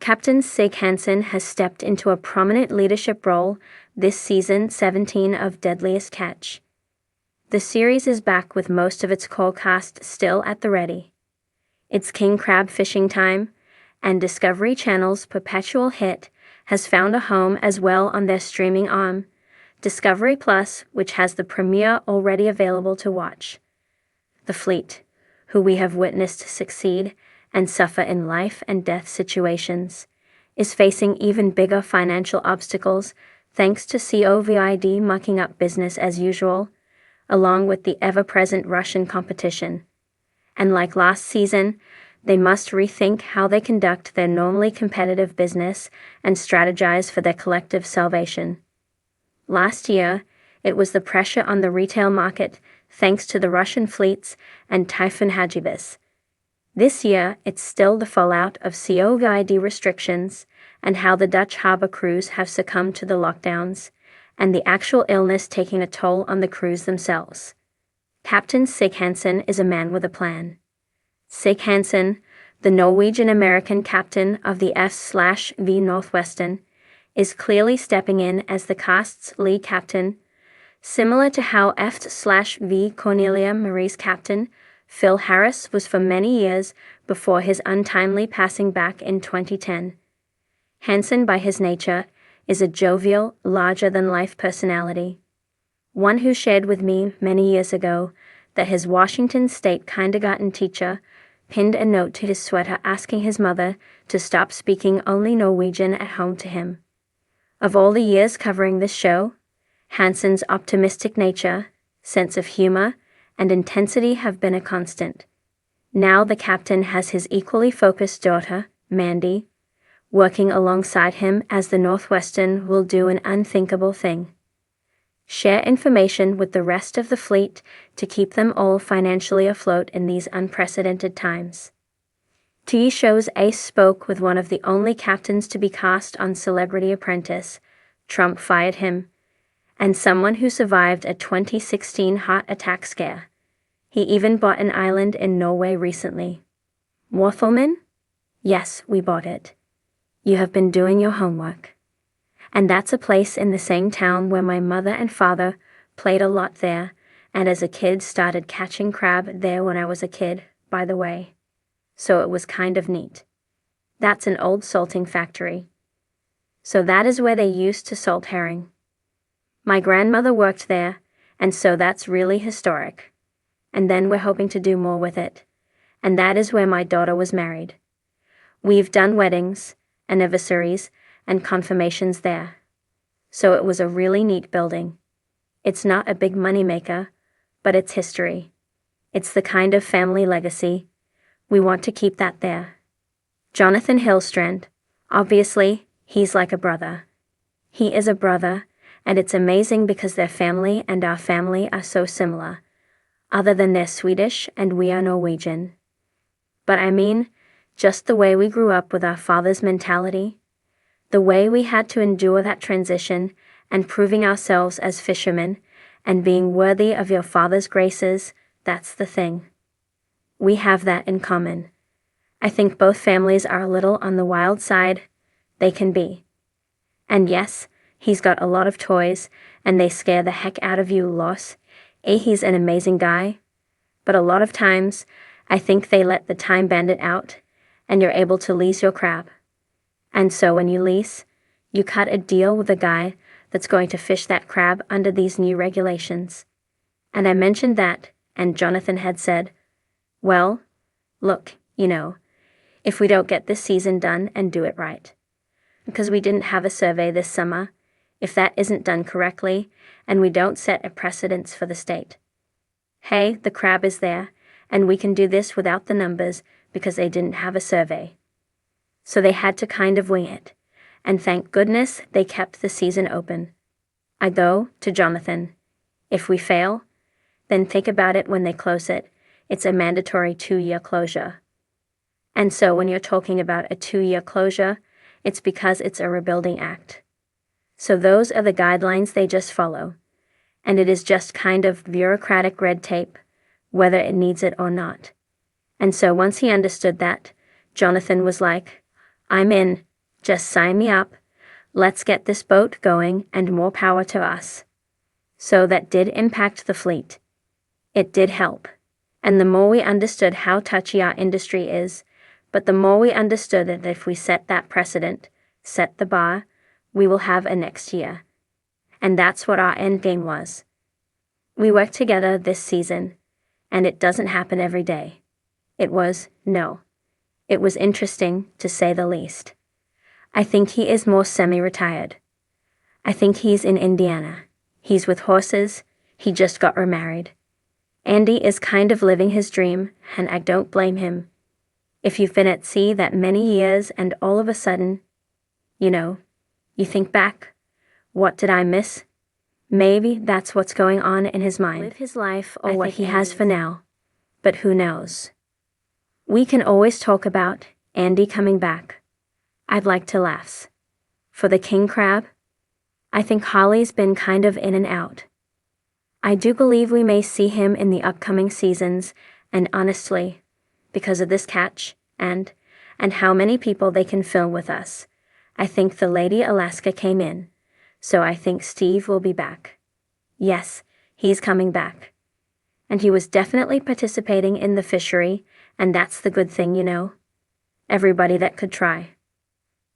Captain Sig Hansen has stepped into a prominent leadership role this season 17 of Deadlest Catch. The series is back with most of its core cast still at the ready. It's king crab fishing time, and Discovery Channel's perpetual hit has found a home as well on their streaming arm, Discovery Plus, which has the premiere already available to watch. The fleet, who we have witnessed succeed and suffer in life and death situations, is facing even bigger financial obstacles thanks to COVID mucking up business as usual, along with the ever-present Russian competition. And like last season, they must rethink how they conduct their normally competitive business and strategize for their collective salvation. Last year, it was the pressure on the retail market thanks to the Russian fleets and Typhoon Hagibis. This year, it's still the fallout of COVID restrictions and how the Dutch harbor crews have succumbed to the lockdowns, and the actual illness taking a toll on the crews themselves. Captain Sig Hansen is a man with a plan. Sig Hansen, the Norwegian-American captain of the F/V Northwestern, is clearly stepping in as the cast's lead captain, similar to how F/V Cornelia Marie's captain, Phil Harris, was for many years before his untimely passing back in 2010. Hansen, by his nature, is a jovial, larger-than-life personality. One who shared with me many years ago that his Washington State kindergarten teacher pinned a note to his sweater asking his mother to stop speaking only Norwegian at home to him. Of all the years covering this show, Hansen's optimistic nature, sense of humor, and intensity have been a constant. Now the captain has his equally focused daughter, Mandy, working alongside him as the Northwestern will do an unthinkable thing: share information with the rest of the fleet to keep them all financially afloat in these unprecedented times. TV show's Ace spoke with one of the only captains to be cast on Celebrity Apprentice, Trump fired him, and someone who survived a 2016 heart attack scare. He even bought an island in Norway recently. Warthelman? Yes, we bought it. You have been doing your homework. And that's a place in the same town where my mother and father played a lot there, and as a kid started catching crab there when I was a kid, by the way. So it was kind of neat. That's an old salting factory. So that is where they used to salt herring. My grandmother worked there, and so that's really historic. And then we're hoping to do more with it. And that is where my daughter was married. We've done weddings, anniversaries, and confirmations there. So it was a really neat building. It's not a big moneymaker, but it's history. It's the kind of family legacy. We want to keep that there. Johnathan Hillstrand, obviously, he's like a brother. He is a brother, and it's amazing because their family and our family are so similar, other than they're Swedish and we are Norwegian. But I mean, just the way we grew up with our father's mentality, the way we had to endure that transition and proving ourselves as fishermen and being worthy of your father's graces, that's the thing. We have that in common. I think both families are a little on the wild side. They can be. And yes, he's got a lot of toys, and they scare the heck out of you, Los. He's an amazing guy. But a lot of times, I think they let the time bandit out, and you're able to lease your crab. And so when you lease, you cut a deal with the guy that's going to fish that crab under these new regulations. And I mentioned that, and Johnathan had said, well, look, if we don't get this season done and do it right. Because we didn't have a survey this summer, if that isn't done correctly, and we don't set a precedence for the state. Hey, the crab is there, and we can do this without the numbers because they didn't have a survey. So they had to kind of wing it, and thank goodness they kept the season open. I go to Johnathan. If we fail, then think about it when they close it. It's a mandatory 2-year closure. And so when you're talking about a 2-year closure, it's because it's a rebuilding act. So those are the guidelines they just follow. And it is just kind of bureaucratic red tape, whether it needs it or not. And so once he understood that, Johnathan was like, I'm in, Just sign me up. Let's get this boat going and more power to us. So that did impact the fleet. It did help. And the more we understood how touchy our industry is, but the more we understood that if we set that precedent, set the bar, we will have a next year. And that's what our end game was. We worked together this season, and it doesn't happen every day. It was interesting, to say the least. I think he is more semi-retired. I think he's in Indiana. He's with horses. He just got remarried. Andy is kind of living his dream, and I don't blame him. If you've been at sea that many years and all of a sudden, you think back, what did I miss? Maybe that's what's going on in his mind. Live his life or what he has for now. But who knows? We can always talk about Andy coming back. I'd like to laugh. For the king crab, I think Holly's been kind of in and out. I do believe we may see him in the upcoming seasons, and honestly, because of this catch, and how many people they can film with us, I think the Lady Alaska came in, so I think Steve will be back. Yes, he's coming back. And he was definitely participating in the fishery, and that's the good thing, Everybody that could try.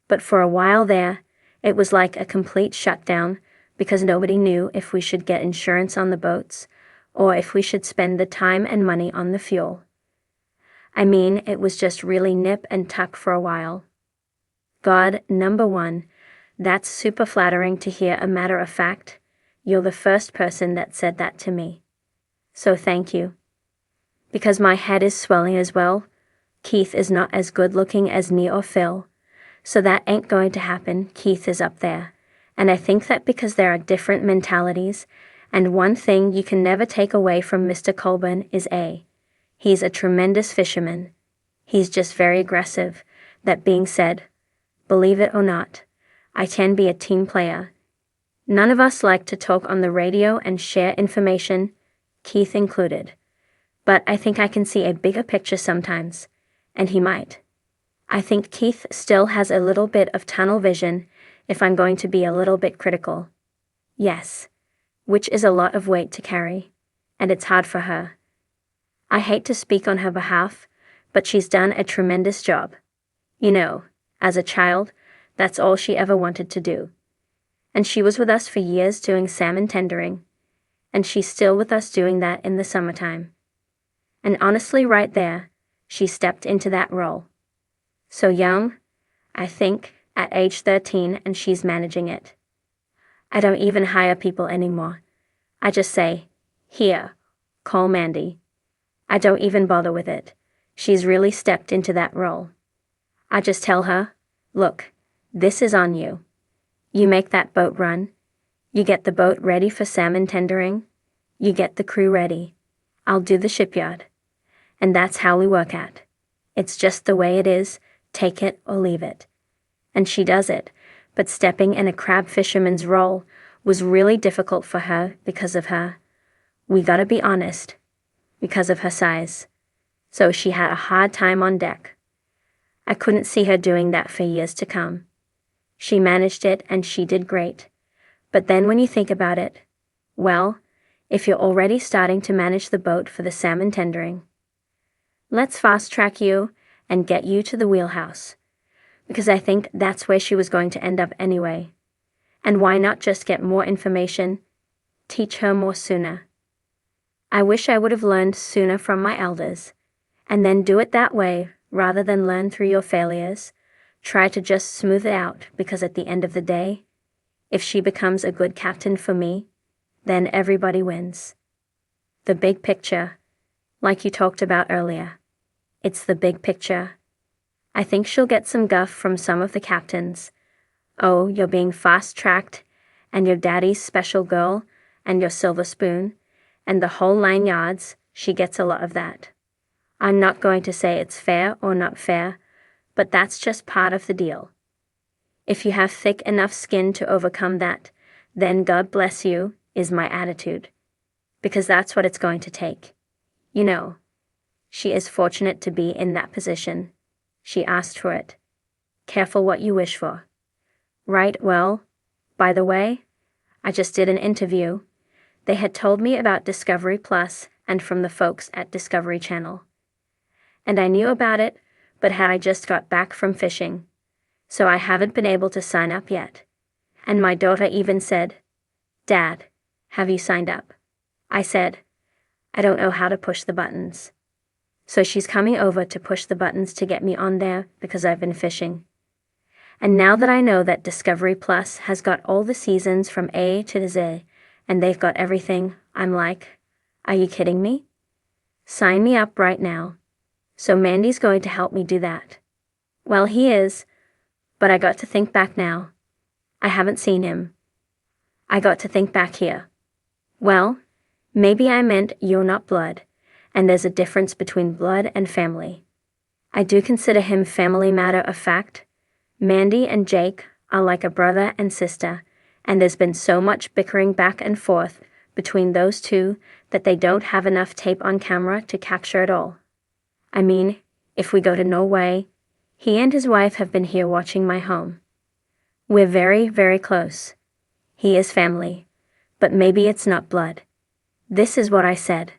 But for a while there, it was like a complete shutdown, because nobody knew if we should get insurance on the boats, or if we should spend the time and money on the fuel. I mean, it was just really nip and tuck for a while. God, number one, that's super flattering to hear. A matter of fact, you're the first person that said that to me. So thank you. Because my head is swelling as well. Keith is not as good looking as me or Phil, so that ain't going to happen. Keith is up there. And I think that because there are different mentalities, and one thing you can never take away from Mr. Colburn is he's a tremendous fisherman. He's just very aggressive. That being said, believe it or not, I can be a team player. None of us like to talk on the radio and share information, Keith included. But I think I can see a bigger picture sometimes, and he might. I think Keith still has a little bit of tunnel vision, if I'm going to be a little bit critical. Yes, which is a lot of weight to carry, and it's hard for her. I hate to speak on her behalf, but she's done a tremendous job. As a child, that's all she ever wanted to do. And she was with us for years doing salmon tendering, and she's still with us doing that in the summertime. And honestly, right there, she stepped into that role. So young, I think, at age 13, and she's managing it. I don't even hire people anymore. I just say, here, call Mandy. I don't even bother with it. She's really stepped into that role. I just tell her, look, this is on you. You make that boat run. You get the boat ready for salmon tendering. You get the crew ready. I'll do the shipyard. And that's how we work at. It's just the way it is, take it or leave it. And she does it, but stepping in a crab fisherman's role was really difficult for her because of her. We gotta be honest, because of her size. So she had a hard time on deck. I couldn't see her doing that for years to come. She managed it and she did great. But then when you think about it, well, if you're already starting to manage the boat for the salmon tendering, let's fast track you and get you to the wheelhouse. Because I think that's where she was going to end up anyway. And why not just get more information, teach her more sooner? I wish I would have learned sooner from my elders, and then do it that way rather than learn through your failures. Try to just smooth it out, because at the end of the day, if she becomes a good captain for me, then everybody wins. The big picture, like you talked about earlier. It's the big picture. I think she'll get some guff from some of the captains. Oh, you're being fast-tracked, and your daddy's special girl, and your silver spoon, and the whole 9 yards. She gets a lot of that. I'm not going to say it's fair or not fair, but that's just part of the deal. If you have thick enough skin to overcome that, then God bless you, is my attitude. Because that's what it's going to take. She is fortunate to be in that position. She asked for it. Careful what you wish for. Right, well, by the way, I just did an interview. They had told me about Discovery Plus and from the folks at Discovery Channel. And I knew about it, but had I just got back from fishing. So I haven't been able to sign up yet. And my daughter even said, "Dad, have you signed up?" I said, "I don't know how to push the buttons." So she's coming over to push the buttons to get me on there because I've been fishing. And now that I know that Discovery Plus has got all the seasons from A to Z, and they've got everything, I'm like, are you kidding me? Sign me up right now. So Mandy's going to help me do that. Well, he is, but I got to think back now. I haven't seen him. I got to think back here. Well, maybe I meant you're not blood, and there's a difference between blood and family. I do consider him family matter of fact. Mandy and Jake are like a brother and sister, and there's been so much bickering back and forth between those two that they don't have enough tape on camera to capture it all. I mean, if we go to Norway, he and his wife have been here watching my home. We're very, very close. He is family, but maybe it's not blood. This is what I said.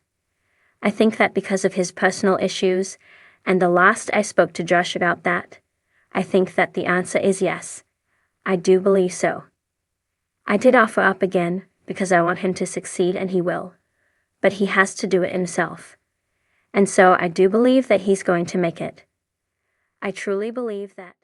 I think that because of his personal issues, and the last I spoke to Josh about that, I think that the answer is yes. I do believe so. I did offer up again because I want him to succeed, and he will. But he has to do it himself. And so I do believe that he's going to make it. I truly believe that.